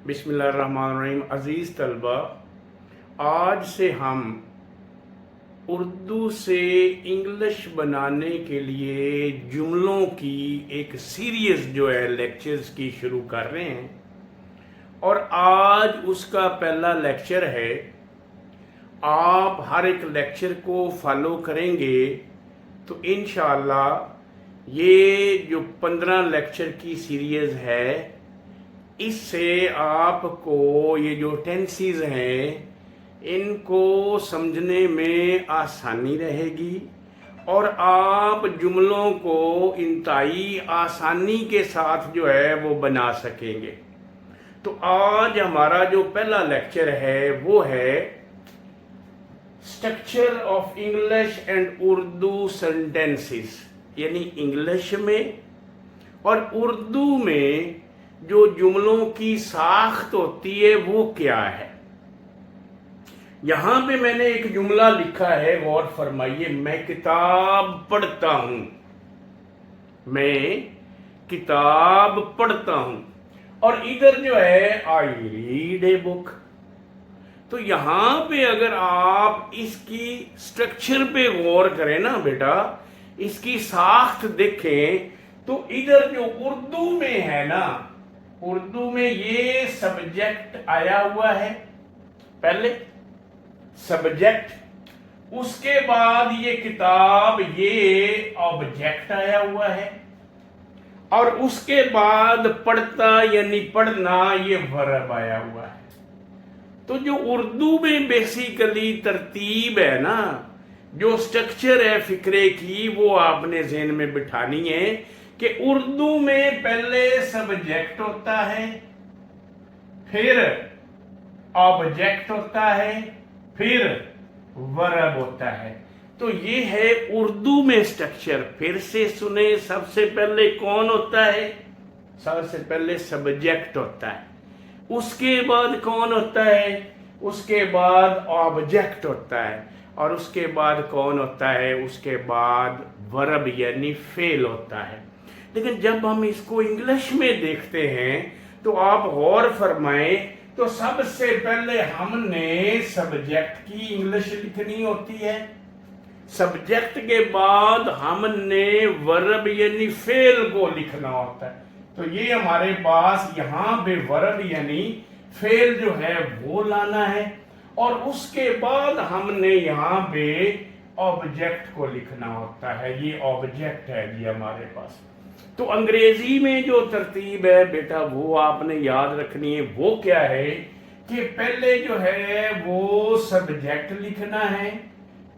बिस्मिल्लाहिर्रहमानिर्रहीम। अज़ीज़ तलबा, आज से हम उर्दू से इंग्लिश बनाने के लिए जुमलों की एक सीरीज़ जो है लेक्चर्स की शुरू कर रहे हैं और आज उसका पहला लेक्चर है। आप हर एक लेक्चर को फॉलो करेंगे तो इंशाअल्लाह ये जो 15 लेक्चर की सीरीज़ है इससे आपको ये जो टेंसेस हैं इनको समझने में आसानी रहेगी और आप जुमलों को इंतहाई आसानी के साथ जो है वो बना सकेंगे। तो आज हमारा जो पहला लेक्चर है वो है structure of English and Urdu sentences, यानी इंग्लिश में और उर्दू में जो जुमलों की साख्त होती है वो क्या है। यहां पे मैंने एक जुमला लिखा है, गौर फरमाइए। मैं किताब पढ़ता हूं, मैं किताब पढ़ता हूं, और इधर जो है आई रीड ए बुक। तो यहां पे अगर आप इसकी स्ट्रक्चर पे गौर करें ना बेटा, इसकी साख्त देखें तो इधर जो उर्दू में है ना, उर्दू में ये सब्जेक्ट आया हुआ है, पहले सब्जेक्ट, उसके बाद ये किताब, ये ऑब्जेक्ट आया हुआ है, और उसके बाद पढ़ता यानी पढ़ना ये वर्ब आया हुआ है। तो जो उर्दू में बेसिकली तरतीब है ना, जो स्ट्रक्चर है फिक्रे की, वो आपने ज़हन में बिठानी है कि उर्दू में पहले सब्जेक्ट होता है, फिर ऑब्जेक्ट होता है, फिर वर्ब होता है। तो ये है उर्दू में स्ट्रक्चर। फिर से सुने, सबसे पहले कौन होता है? सबसे पहले सब्जेक्ट होता है, उसके बाद कौन होता है? उसके बाद ऑब्जेक्ट होता है, और उसके बाद कौन होता है? उसके बाद वर्ब यानी फेल होता है। लेकिन जब हम इसको इंग्लिश में देखते हैं तो आप गौर फरमाएं, तो सबसे पहले हमने सब्जेक्ट की इंग्लिश लिखनी होती है, सब्जेक्ट के बाद हमने वर्ब यानी फेल को लिखना होता है। तो ये हमारे पास यहाँ पे वर्ब यानी फेल जो है वो लाना है, और उसके बाद हमने यहाँ पे ऑब्जेक्ट को लिखना होता है। ये ऑब्जेक्ट है जी हमारे पास। तो अंग्रेजी में जो तरतीब है बेटा वो आपने याद रखनी है। वो क्या है कि पहले जो है वो सब्जेक्ट लिखना है,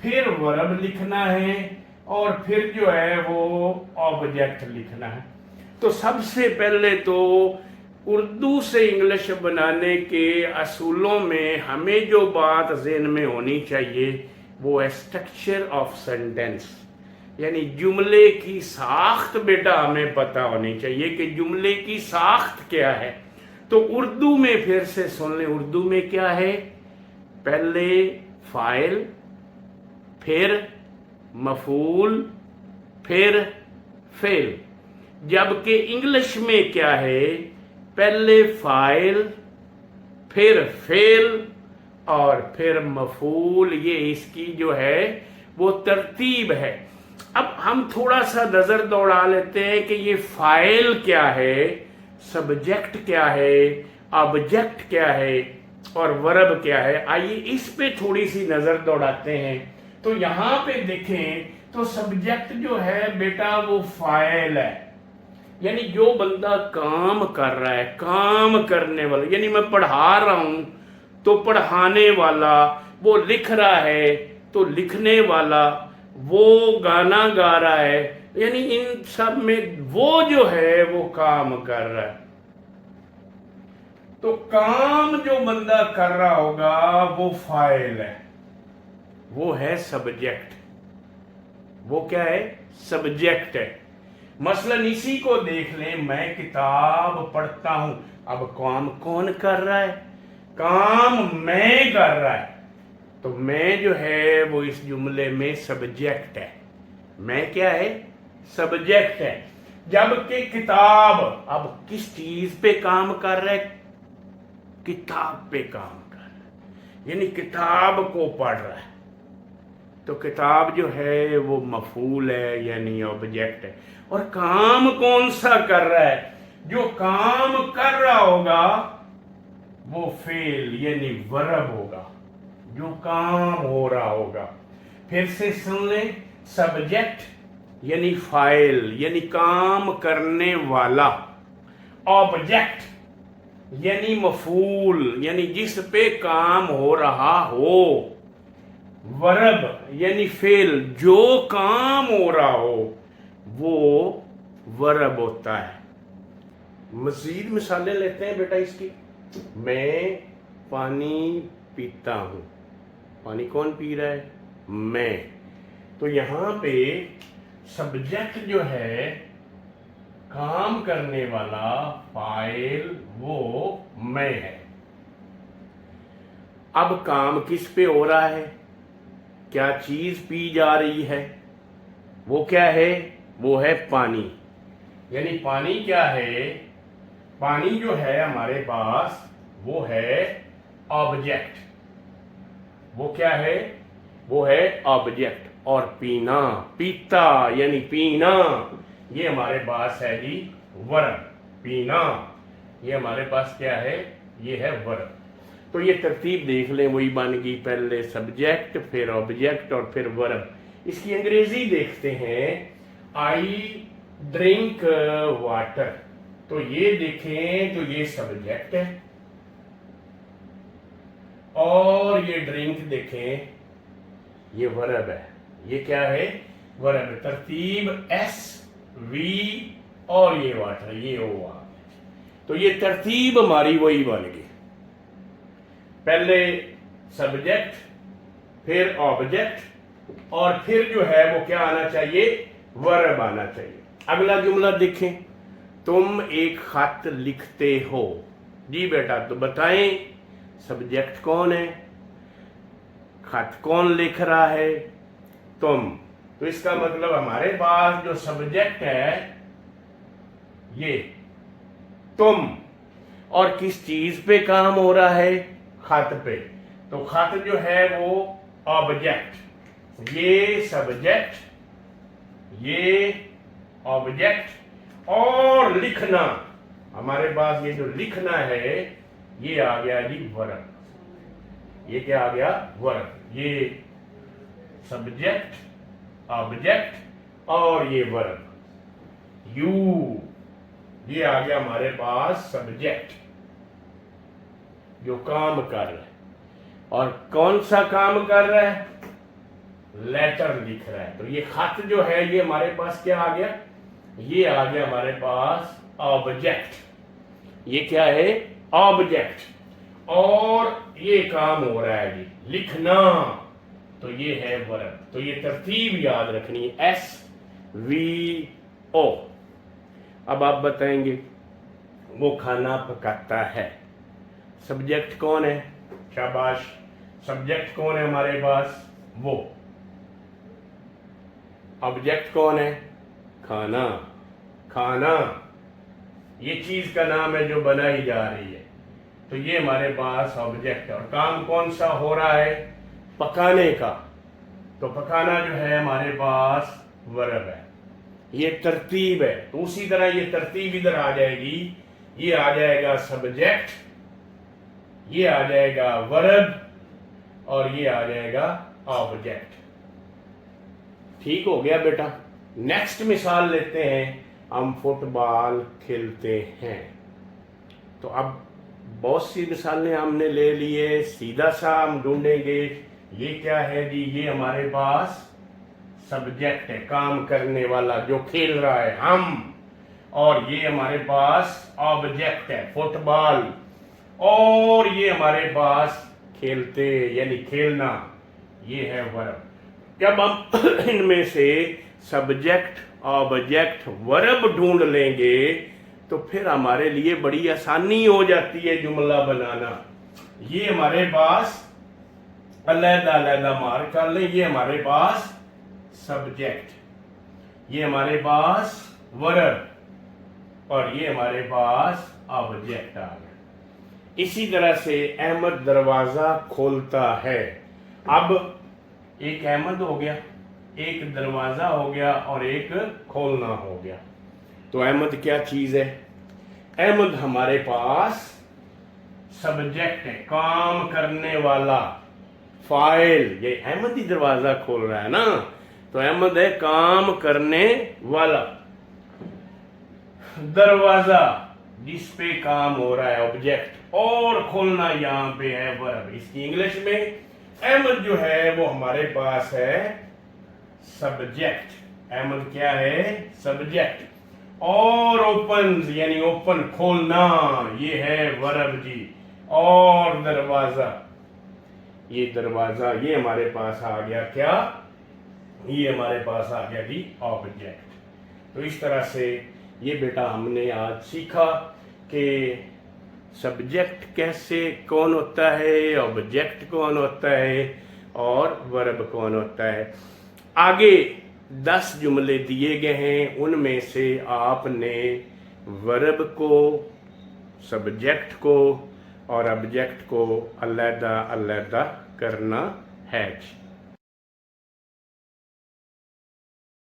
फिर वर्ब लिखना है, और फिर जो है वो ऑब्जेक्ट लिखना है। तो सबसे पहले तो उर्दू से इंग्लिश बनाने के असूलों में हमें जो बात ज़हन में होनी चाहिए वो है स्ट्रक्चर ऑफ सेंटेंस, यानी जुमले की साख्त बेटा हमें पता होनी चाहिए कि जुमले की साख्त क्या है। तो उर्दू में फिर से सुन लें, उर्दू में क्या है? पहले फाइल, फिर मफूल, फिर फेल। जबकि इंग्लिश में क्या है? पहले फाइल, फिर फेल, और फिर मफूल। ये इसकी जो है वो तरतीब है। अब हम थोड़ा सा नजर दौड़ा लेते हैं कि ये फाइल क्या है, सब्जेक्ट क्या है, ऑब्जेक्ट क्या है, और वर्ब क्या है। आइए इस पे थोड़ी सी नजर दौड़ाते हैं। तो यहां पे देखें तो सब्जेक्ट जो है बेटा वो फाइल है, यानी जो बंदा काम कर रहा है, काम करने वाला, यानी मैं पढ़ा रहा हूं तो पढ़ाने वाला, वो लिख रहा है तो लिखने वाला, वो गाना गा रहा है, यानी इन सब में वो जो है वो काम कर रहा है। तो काम जो बंदा कर रहा होगा वो फाइल है, वो है सब्जेक्ट। वो क्या है? सब्जेक्ट है। मसलन इसी को देख लें, मैं किताब पढ़ता हूं। अब काम कौन कर रहा है? काम मैं कर रहा है। तो मैं जो है वो इस जुमले में सब्जेक्ट है। मैं क्या है? सब्जेक्ट है। जबकि किताब अब किस चीज पे काम कर रहा है? किताब पे काम कर रहा है, यानी किताब को पढ़ रहा है। तो किताब जो है वो मफूल है यानी ऑब्जेक्ट है। और काम कौन सा कर रहा है? जो काम कर रहा होगा वो फेल यानी वर्ब होगा, जो काम हो रहा होगा। फिर से सुन लें, सब्जेक्ट यानी फाइल यानी काम करने वाला, ऑब्जेक्ट यानी मफूल यानी जिस पे काम हो रहा हो, वर्ब यानी फेल जो काम हो रहा हो वो वर्ब होता है। मजीद मिसालें लेते हैं बेटा इसकी। मैं पानी पीता हूं, पानी कौन पी रहा है? मैं। तो यहां पे सब्जेक्ट जो है काम करने वाला फाइल वो मैं है। अब काम किस पे हो रहा है? क्या चीज पी जा रही है? वो क्या है? वो है पानी। यानी पानी क्या है? पानी जो है हमारे पास वो है ऑब्जेक्ट। वो क्या है? वो है ऑब्जेक्ट। और पीना, पीता यानी पीना, ये हमारे पास है जी वर्ब। पीना ये हमारे पास क्या है? ये है वर्ब। तो ये तरतीब देख लें, वही बन गई, पहले सब्जेक्ट फिर ऑब्जेक्ट और फिर वर्ब। इसकी अंग्रेजी देखते हैं, आई ड्रिंक वाटर। तो ये देखें तो ये सब्जेक्ट है और ये ड्रिंक देखें ये वर्ब है। ये क्या है? वर्ब है। तरतीब एस वी और ये वाटर, ये ओ आ। तो ये तरतीब हमारी वही बन गई, पहले सब्जेक्ट फिर ऑब्जेक्ट और फिर जो है वो क्या आना चाहिए? वर्ब आना चाहिए। अगला जुमला देखें, तुम एक खत लिखते हो। जी बेटा, तो बताएं सब्जेक्ट कौन है, खत कौन लिख रहा है? तुम। तो इसका मतलब हमारे पास जो सब्जेक्ट है ये तुम, और किस चीज पे काम हो रहा है? खत पे। तो खत जो है वो ऑब्जेक्ट, ये सब्जेक्ट, ये ऑब्जेक्ट और लिखना, हमारे पास ये जो लिखना है ये आ गया जी वर्ब। ये क्या आ गया? वर्ब। ये सब्जेक्ट, ऑब्जेक्ट और ये वर्ब। यू, ये आ गया हमारे पास सब्जेक्ट जो काम कर रहा है। और कौन सा काम कर रहा है? लेटर लिख रहा है। तो ये खत जो है ये हमारे पास क्या आ गया? ये आ गया हमारे पास ऑब्जेक्ट। ये क्या है? ऑब्जेक्ट। और ये काम हो रहा है जी लिखना, तो ये है वर्ब। तो ये तरतीब याद रखनी है, एस वी ओ। अब आप बताएंगे वो खाना पकाता है, सब्जेक्ट कौन है? शाबाश। सब्जेक्ट कौन है हमारे पास? वो। ऑब्जेक्ट कौन है? खाना। खाना ये चीज का नाम है जो बनाई जा रही है। तो ये हमारे पास ऑब्जेक्ट है। और काम कौन सा हो रहा है? पकाने का। तो पकाना जो है हमारे पास वर्ब है। ये तरतीब है। तो उसी तरह ये तरतीब इधर आ जाएगी, ये आ जाएगा सब्जेक्ट, ये आ जाएगा वर्ब और ये आ जाएगा ऑब्जेक्ट। ठीक हो गया बेटा। नेक्स्ट मिसाल लेते हैं, हम फुटबॉल खेलते हैं। तो अब बहुत सी मिसालें हमने ले लिए, सीधा सा हम ढूंढेंगे ये क्या है जी? ये हमारे पास सब्जेक्ट है, काम करने वाला जो खेल रहा है, हम। और ये हमारे पास ऑब्जेक्ट है, फुटबॉल। और ये हमारे पास खेलते यानी खेलना, ये है वर्ब। जब हम इनमें से सब्जेक्ट, ऑब्जेक्ट, वर्ब ढूंढ लेंगे तो फिर हमारे लिए बड़ी आसानी हो जाती है जुमला बनाना। ये हमारे पास अलग अलग मार्क कर लें, ये हमारे पास सब्जेक्ट, ये हमारे पास वर्ब और ये हमारे पास ऑब्जेक्ट आ गया। इसी तरह से अहमद दरवाज़ा खोलता है। अब एक अहमद हो गया, एक दरवाज़ा हो गया और एक खोलना हो गया। तो अहमद क्या चीज़ है? अहमद हमारे पास सब्जेक्ट है, काम करने वाला, फाइल। ये अहमद ही दरवाज़ा खोल रहा है ना, तो अहमद है काम करने वाला। दरवाज़ा जिस पे काम हो रहा है, ऑब्जेक्ट, और खोलना यहाँ पे है वर्ब। इसकी इंग्लिश में अहमद जो है वो हमारे पास है सब्जेक्ट। अहमद क्या है? सब्जेक्ट। और ओपन यानी ओपन, खोलना, ये है वर्ब जी। और दरवाजा, ये दरवाजा, ये हमारे पास आ गया क्या? ये हमारे पास आ गया जी ऑब्जेक्ट। तो इस तरह से ये बेटा हमने आज सीखा कि सब्जेक्ट कैसे, कौन होता है, ऑब्जेक्ट कौन होता है और वर्ब कौन होता है। आगे 10 जुमले दिए गए हैं, उनमें से आपने वर्ब को, सब्जेक्ट को और ऑब्जेक्ट को अलग-अलग करना है।